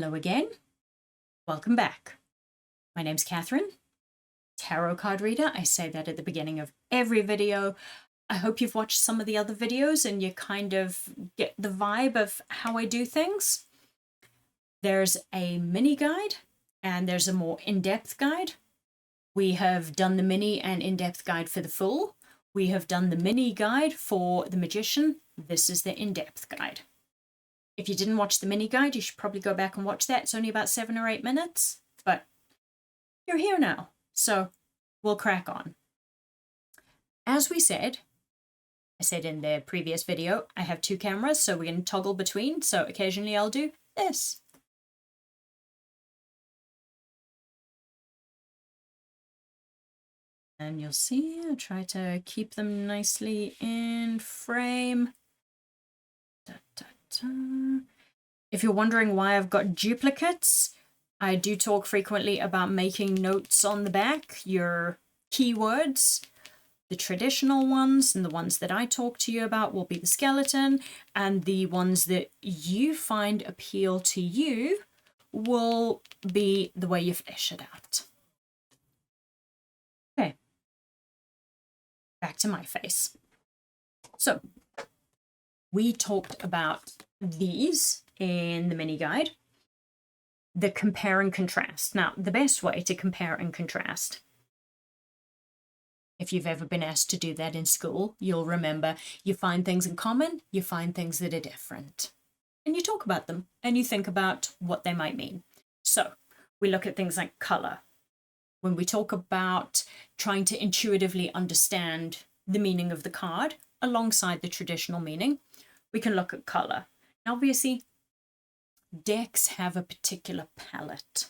Hello again. Welcome back. My name's Catherine, tarot card reader. I say that at the beginning of every video. I hope you've watched some of the other videos and you kind of get the vibe of how I do things. There's a mini guide and there's a more in-depth guide. We have done the mini and in-depth guide for the full. We have done the mini guide for the magician. This is the in-depth guide. If you didn't watch the mini guide, you should probably go back and watch that. It's only about 7 or 8 minutes, but you're here now, so we'll crack on. As we said, I said in the previous video, I have 2 cameras, so we can toggle between. So occasionally I'll do this. And you'll see, I'll try to keep them nicely in frame. If you're wondering why I've got duplicates, I do talk frequently about making notes on the back, your keywords. The traditional ones and the ones that I talk to you about will be the skeleton, and the ones that you find appeal to you will be the way you flesh it out. Okay, back to my face. So, we talked about these in the mini guide, the compare and contrast. Now, the best way to compare and contrast, if you've ever been asked to do that in school, you'll remember you find things in common, you find things that are different, and you talk about them and you think about what they might mean. So we look at things like color. When we talk about trying to intuitively understand the meaning of the card alongside the traditional meaning, we can look at color. Now, obviously, decks have a particular palette.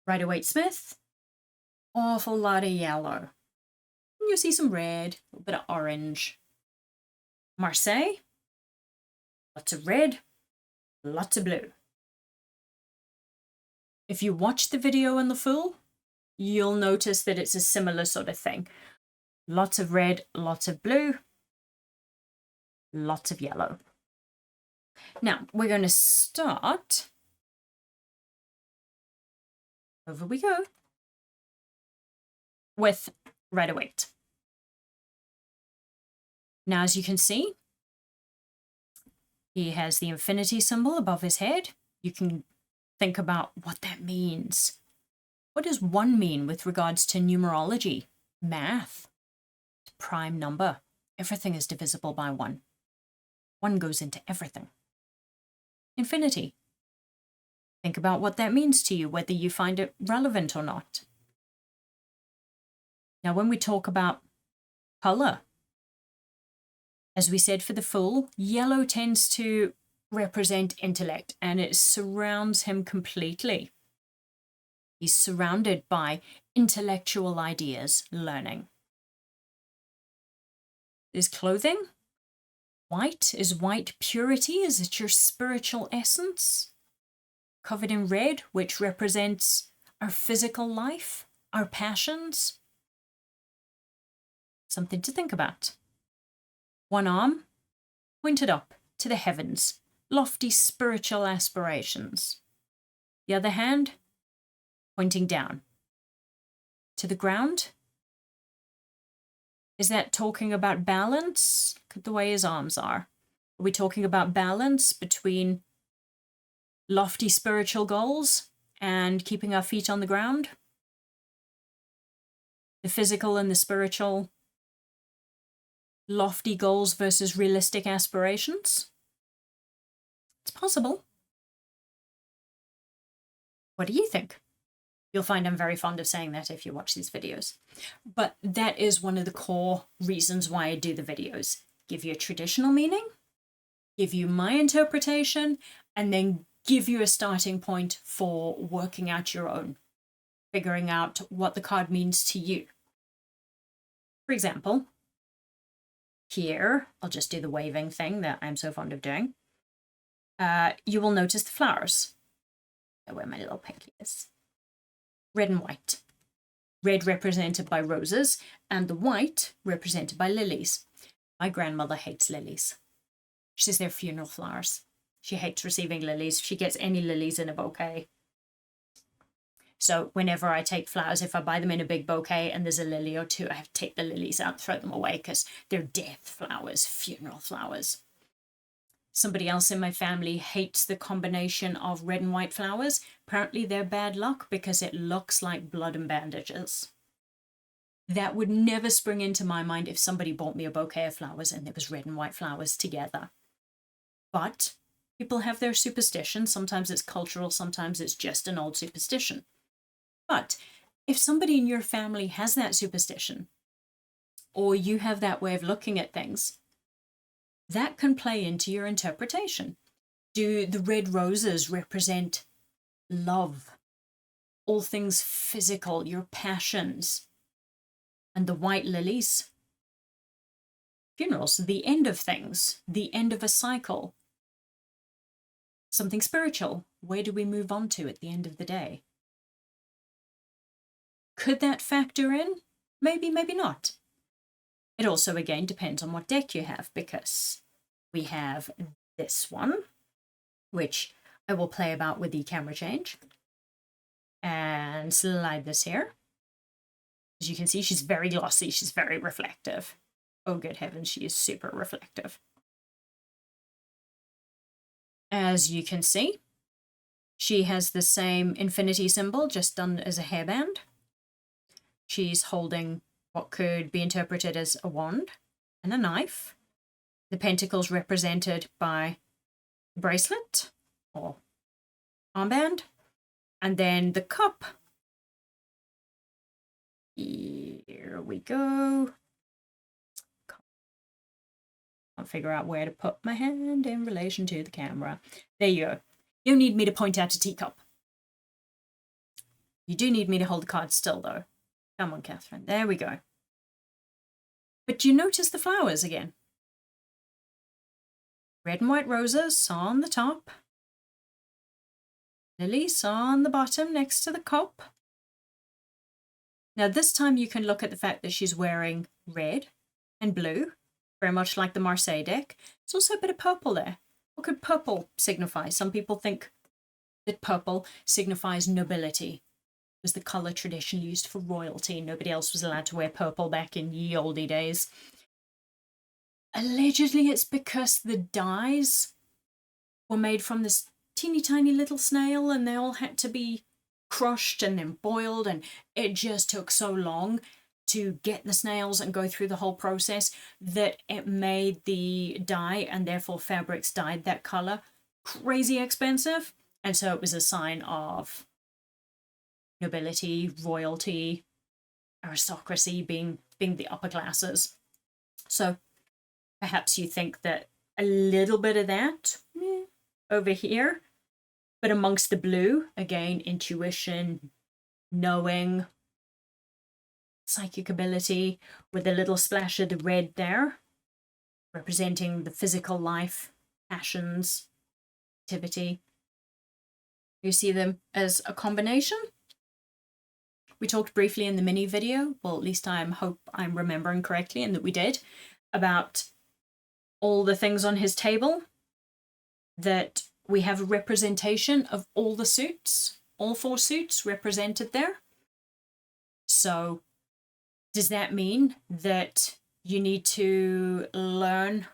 Rider-Waite-Smith, awful lot of yellow. You'll see some red, a little bit of orange. Marseille, lots of red, lots of blue. If you watch the video in the full, you'll notice that it's a similar sort of thing. Lots of red, lots of blue, lots of yellow. Now, we're going to start, over we go, with Rider-Waite. Now, as you can see, he has the infinity symbol above his head. You can think about what that means. What does 1 mean with regards to numerology, math? Prime number. Everything is divisible by 1. 1 goes into everything. Infinity. Think about what that means to you, whether you find it relevant or not. Now, when we talk about color, as we said for the full, yellow tends to represent intellect, and it surrounds him completely. He's surrounded by intellectual ideas, learning. Is clothing? White. Is white purity? Is it your spiritual essence? Covered in red, which represents our physical life, our passions. Something to think about. 1 arm pointed up to the heavens, lofty spiritual aspirations. The other hand pointing down to the ground. Is that talking about balance? Look at the way his arms are. Are we talking about balance between lofty spiritual goals and keeping our feet on the ground? The physical and the spiritual, lofty goals versus realistic aspirations? It's possible. What do you think? You'll find I'm very fond of saying that if you watch these videos. But that is one of the core reasons why I do the videos. Give you a traditional meaning, give you my interpretation, and then give you a starting point for working out your own, figuring out what the card means to you. For example, here, I'll just do the waving thing that I'm so fond of doing. You will notice the flowers. Where my little pinky is. Red and white. Red represented by roses, and the white represented by lilies. My grandmother hates lilies. She says they're funeral flowers. She hates receiving lilies. She gets any lilies in a bouquet. So whenever I take flowers, if I buy them in a big bouquet and there's a lily or two, I have to take the lilies out and throw them away because they're death flowers, funeral flowers. Somebody else in my family hates the combination of red and white flowers. Apparently they're bad luck because it looks like blood and bandages. That would never spring into my mind if somebody bought me a bouquet of flowers and there was red and white flowers together. But people have their superstition. Sometimes it's cultural, sometimes it's just an old superstition. But if somebody in your family has that superstition, or you have that way of looking at things, that can play into your interpretation. Do the red roses represent love, all things physical, your passions? And the white lilies, funerals, the end of things, the end of a cycle, something spiritual. Where do we move on to at the end of the day? Could that factor in? Maybe, maybe not. It also, again, depends on what deck you have, because we have this one, which I will play about with the camera change, and slide this here. As you can see, she's very glossy, she's very reflective. Oh, good heavens, she is super reflective. As you can see, she has the same infinity symbol, just done as a hairband. She's holding what could be interpreted as a wand and a knife. The pentacles represented by the bracelet or armband. And then the cup. Here we go. Can't figure out where to put my hand in relation to the camera. There you go. You don't need me to point out a teacup. You do need me to hold the card still, though. Come on, Catherine. There we go. But you notice the flowers again. Red and white roses on the top. Lilies on the bottom next to the cup. Now this time you can look at the fact that she's wearing red and blue, very much like the Marseille deck. There's also a bit of purple there. What could purple signify? Some people think that purple signifies nobility. It was the colour traditionally used for royalty. Nobody else was allowed to wear purple back in ye olde days. Allegedly it's because the dyes were made from this teeny tiny little snail and they all had to be crushed and then boiled, and it just took so long to get the snails and go through the whole process that it made the dye, and therefore fabrics dyed that color, crazy expensive. And so it was a sign of nobility, royalty, aristocracy, being the upper classes. So perhaps you think that a little bit of that over here, but amongst the blue, again, intuition, knowing, psychic ability, with a little splash of the red there, representing the physical life, passions, activity. You see them as a combination. We talked briefly in the mini video, well, at least I hope I'm remembering correctly, and that we did, about all the things on his table, that we have a representation of all the suits, all 4 suits represented there. So does that mean that you need to learn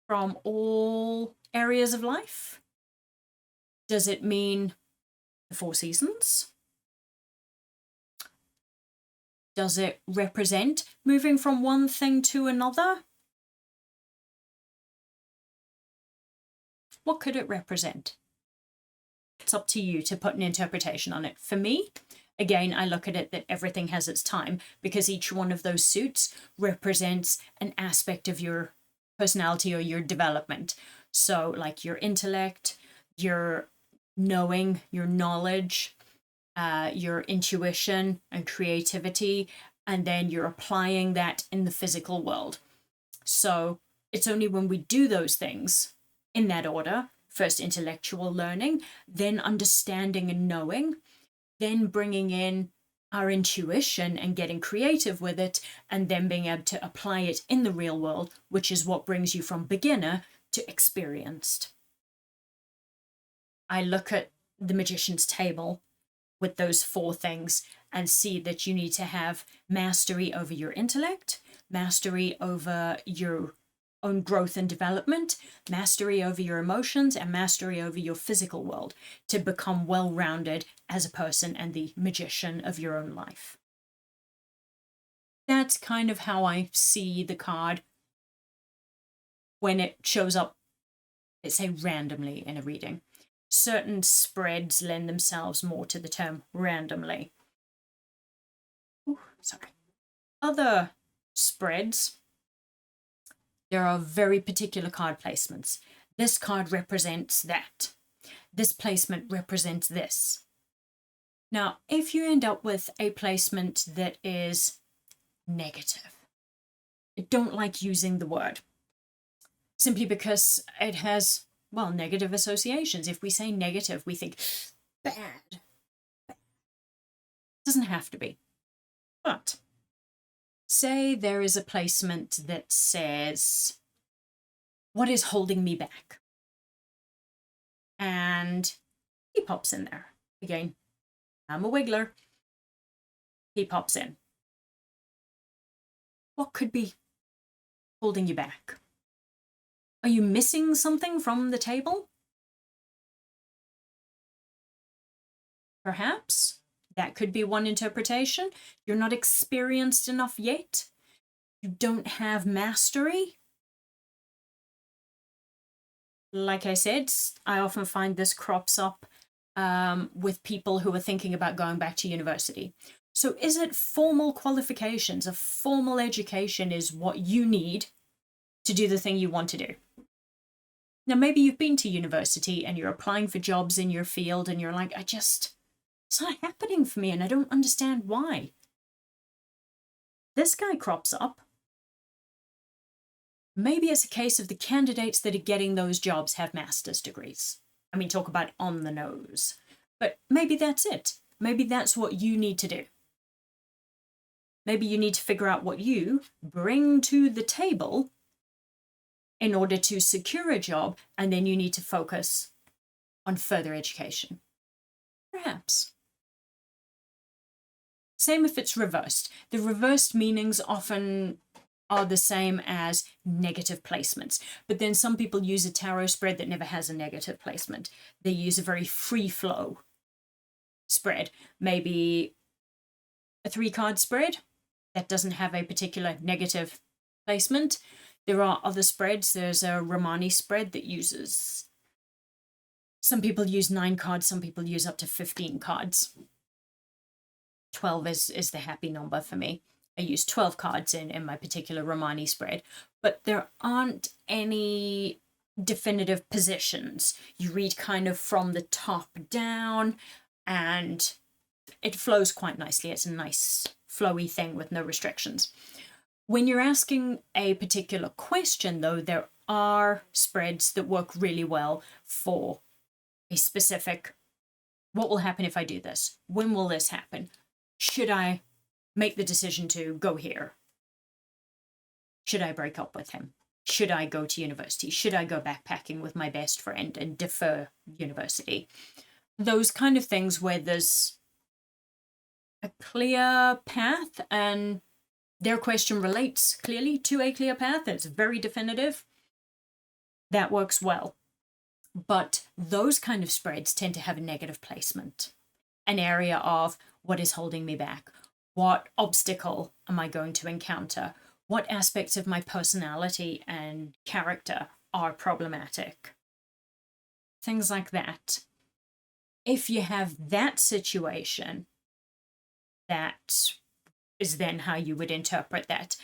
from all areas of life? Does it mean the 4 seasons? Does it represent moving from one thing to another? What could it represent? It's up to you to put an interpretation on it. For me, again, I look at it that everything has its time, because each one of those suits represents an aspect of your personality or your development. So like your intellect, your knowing, your knowledge, your intuition and creativity, and then you're applying that in the physical world. So it's only when we do those things in that order, first intellectual learning, then understanding and knowing, then bringing in our intuition and getting creative with it, and then being able to apply it in the real world, which is what brings you from beginner to experienced. I look at the magician's table with those 4 things and see that you need to have mastery over your intellect, mastery over your own growth and development, mastery over your emotions, and mastery over your physical world to become well-rounded as a person and the magician of your own life. That's kind of how I see the card when it shows up, let's say, randomly in a reading. Certain spreads lend themselves more to the term randomly. Ooh, sorry. Other spreads, there are very particular card placements. This card represents that. This placement represents this. Now, if you end up with a placement that is negative, I don't like using the word, simply because it has, well, negative associations. If we say negative, we think bad. It doesn't have to be. But say there is a placement that says, what is holding me back? And he pops in there. Again, I'm a wiggler. He pops in. What could be holding you back? Are you missing something from the table? Perhaps that could be one interpretation. You're not experienced enough yet. You don't have mastery. Like I said, I often find this crops up with people who are thinking about going back to university. So is it formal qualifications? A formal education is what you need to do the thing you want to do. Now, maybe you've been to university and you're applying for jobs in your field and you're like, it's not happening for me and I don't understand why. This guy crops up. Maybe it's a case of the candidates that are getting those jobs have master's degrees. I mean, talk about on the nose. But maybe that's it. Maybe that's what you need to do. Maybe you need to figure out what you bring to the table in order to secure a job, and then you need to focus on further education. Perhaps. Same if it's reversed. The reversed meanings often are the same as negative placements. But then some people use a tarot spread that never has a negative placement. They use a very free flow spread. Maybe a 3-card spread that doesn't have a particular negative placement. There are other spreads. There's a Romani spread that uses, some people use 9 cards, some people use up to 15 cards. 12 is the happy number for me. I use 12 cards in my particular Romani spread, but there aren't any definitive positions. You read kind of from the top down and it flows quite nicely. It's a nice flowy thing with no restrictions. When you're asking a particular question, though, there are spreads that work really well for a specific, what will happen if I do this? When will this happen? Should I make the decision to go here? Should I break up with him? Should I go to university? Should I go backpacking with my best friend and defer university? Those kind of things where there's a clear path and their question relates clearly to a clear path. It's very definitive. That works well. But those kind of spreads tend to have a negative placement. An area of what is holding me back? What obstacle am I going to encounter? What aspects of my personality and character are problematic? Things like that. If you have that situation, that is then how you would interpret that.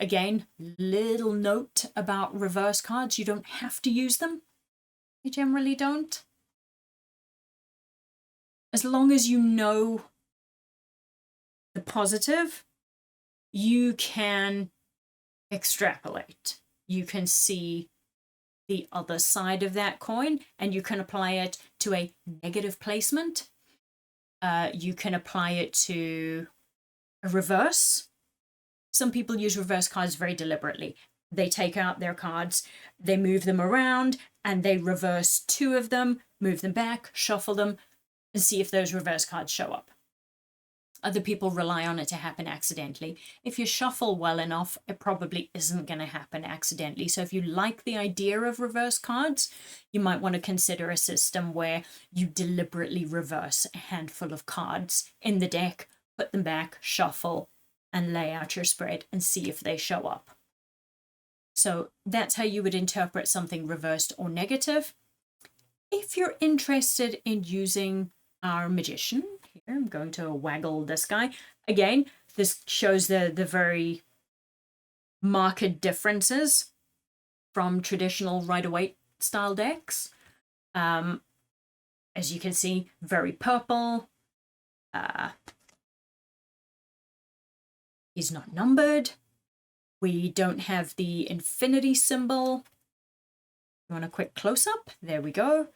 Again, little note about reverse cards. You don't have to use them. You generally don't. As long as you know the positive, you can extrapolate. You can see the other side of that coin and you can apply it to a negative placement. You can apply it to a reverse. Some people use reverse cards very deliberately. they take out their cards, they move them around, and they reverse 2 of them, move them back, shuffle them, and see if those reverse cards show up. Other people rely on it to happen accidentally. If you shuffle well enough, it probably isn't going to happen accidentally. So if you like the idea of reverse cards, you might want to consider a system where you deliberately reverse a handful of cards in the deck, put them back, shuffle, and lay out your spread and see if they show up. So that's how you would interpret something reversed or negative. If you're interested in using our magician, here I'm going to waggle this guy. Again, this shows the very marked differences from traditional Rider-Waite style decks. As you can see, very purple. He's not numbered. We don't have the infinity symbol. You want a quick close-up? There we go.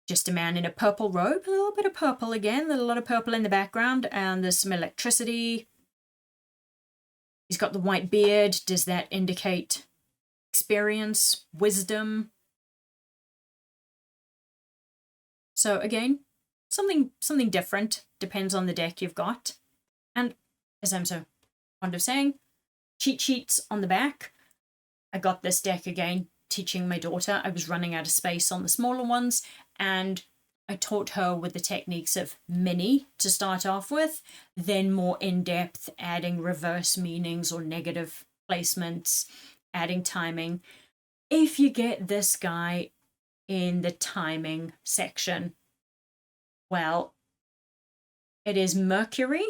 Just a man in a purple robe, a little bit of purple again, a lot of purple in the background, and there's some electricity. He's got the white beard. Does that indicate experience, wisdom? So again, something different, depends on the deck you've got. And as I'm so fond of saying, cheat sheets on the back. I got this deck again teaching my daughter. I was running out of space on the smaller ones, and I taught her with the techniques of mini to start off with, then more in-depth, adding reverse meanings or negative placements, adding timing. If you get this guy in the timing section, well, it is Mercury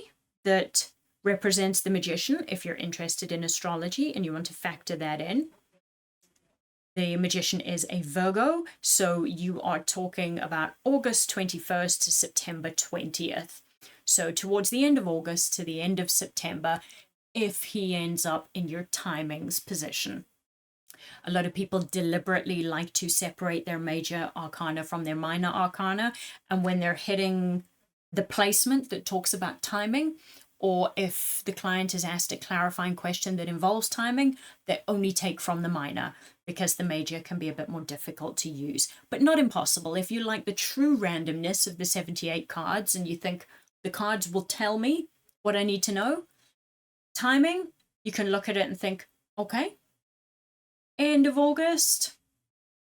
that represents the magician if you're interested in astrology and you want to factor that in. The magician is a Virgo, so you are talking about August 21st to September 20th. So towards the end of August to the end of September, if he ends up in your timings position. A lot of people deliberately like to separate their major arcana from their minor arcana, and when they're hitting the placement that talks about timing, or if the client is asked a clarifying question that involves timing, they only take from the minor, because the major can be a bit more difficult to use, but not impossible. If you like the true randomness of the 78 cards and you think the cards will tell me what I need to know, timing, you can look at it and think, okay, end of August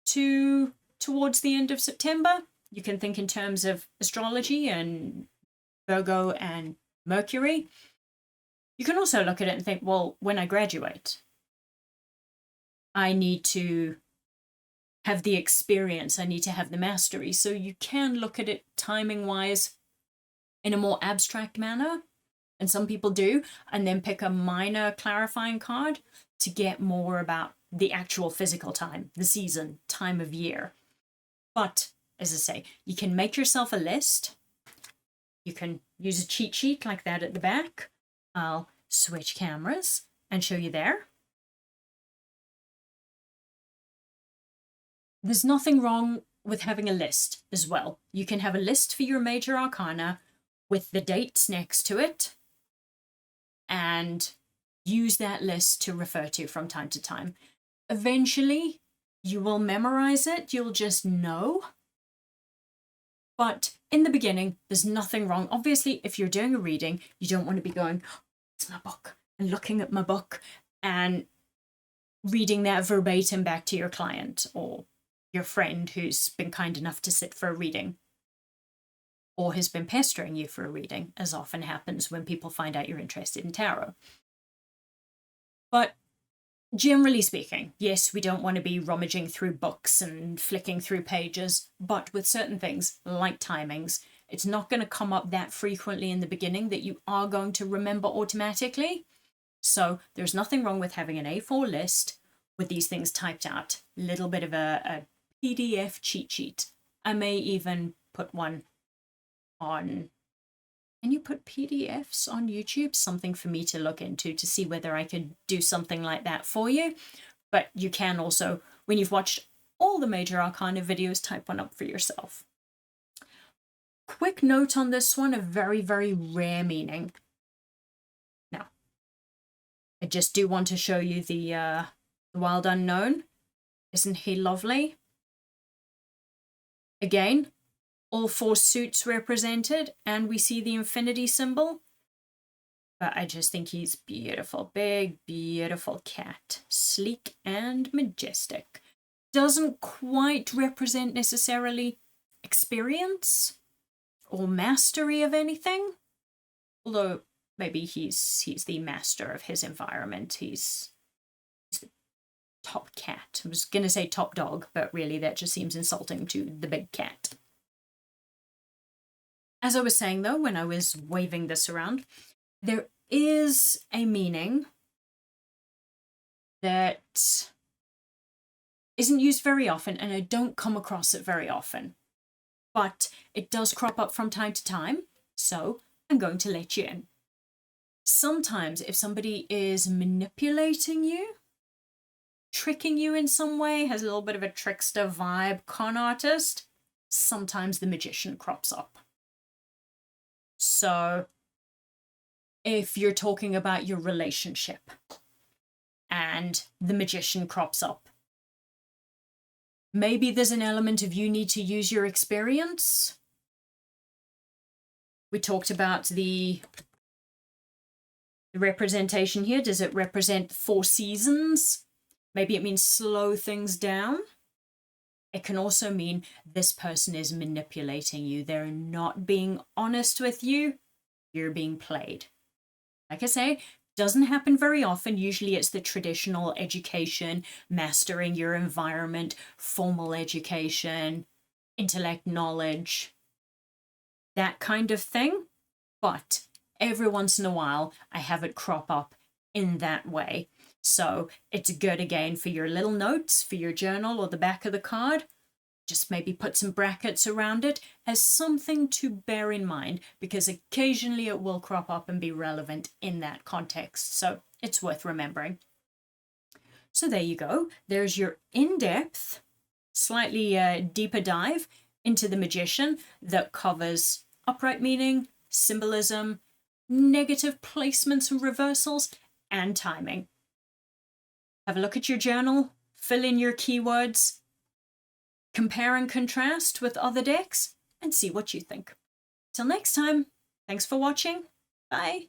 to towards the end of September. You can think in terms of astrology and Virgo and Mercury. You can also look at it and think, well, when I graduate, I need to have the experience, I need to have the mastery. So you can look at it timing-wise in a more abstract manner, and some people do, and then pick a minor clarifying card to get more about the actual physical time, the season, time of year. But, as I say, you can make yourself a list. You can use a cheat sheet like that at the back. I'll switch cameras and show you there. There's nothing wrong with having a list as well. You can have a list for your major arcana with the dates next to it and use that list to refer to from time to time. Eventually, you will memorize it. You'll just know. But in the beginning, there's nothing wrong. Obviously, if you're doing a reading, you don't want to be going, oh, it's my book, and looking at my book and reading that verbatim back to your client or your friend who's been kind enough to sit for a reading or has been pestering you for a reading, as often happens when people find out you're interested in tarot. But generally speaking, yes, we don't want to be rummaging through books and flicking through pages, but with certain things, like timings, it's not going to come up that frequently in the beginning that you are going to remember automatically. So there's nothing wrong with having an A4 list with these things typed out. A little bit of a PDF cheat sheet. I may even put one on... Can you put PDFs on YouTube? Something for me to look into to see whether I could do something like that for you. But you can also, when you've watched all the major arcana videos, type one up for yourself. Quick note on this one, a very, very rare meaning. Now, I just do want to show you the Wild Unknown. Isn't he lovely? Again, all 4 suits represented, and we see the infinity symbol. But I just think he's beautiful. Big, beautiful cat. Sleek and majestic. Doesn't quite represent necessarily experience or mastery of anything. Although maybe he's the master of his environment. He's the top cat. I was going to say top dog, but really that just seems insulting to the big cat. As I was saying, though, when I was waving this around, there is a meaning that isn't used very often, and I don't come across it very often. But it does crop up from time to time, so I'm going to let you in. Sometimes if somebody is manipulating you, tricking you in some way, has a little bit of a trickster vibe, con artist, sometimes the magician crops up. So if you're talking about your relationship and the magician crops up, maybe there's an element of you need to use your experience. We talked about the representation here. Does it represent 4 seasons? Maybe it means slow things down. It can also mean this person is manipulating you. They're not being honest with you. You're being played. Like I say, doesn't happen very often. Usually it's the traditional education, mastering your environment, formal education, intellect, knowledge, that kind of thing. But every once in a while, I have it crop up in that way. So it's good, again, for your little notes, for your journal or the back of the card. Just maybe put some brackets around it as something to bear in mind, because occasionally it will crop up and be relevant in that context. So it's worth remembering. So there you go. There's your in-depth, slightly deeper dive into the magician that covers upright meaning, symbolism, negative placements and reversals, and timing. Have a look at your journal, fill in your keywords, compare and contrast with other decks, and see what you think. Till next time, thanks for watching. Bye.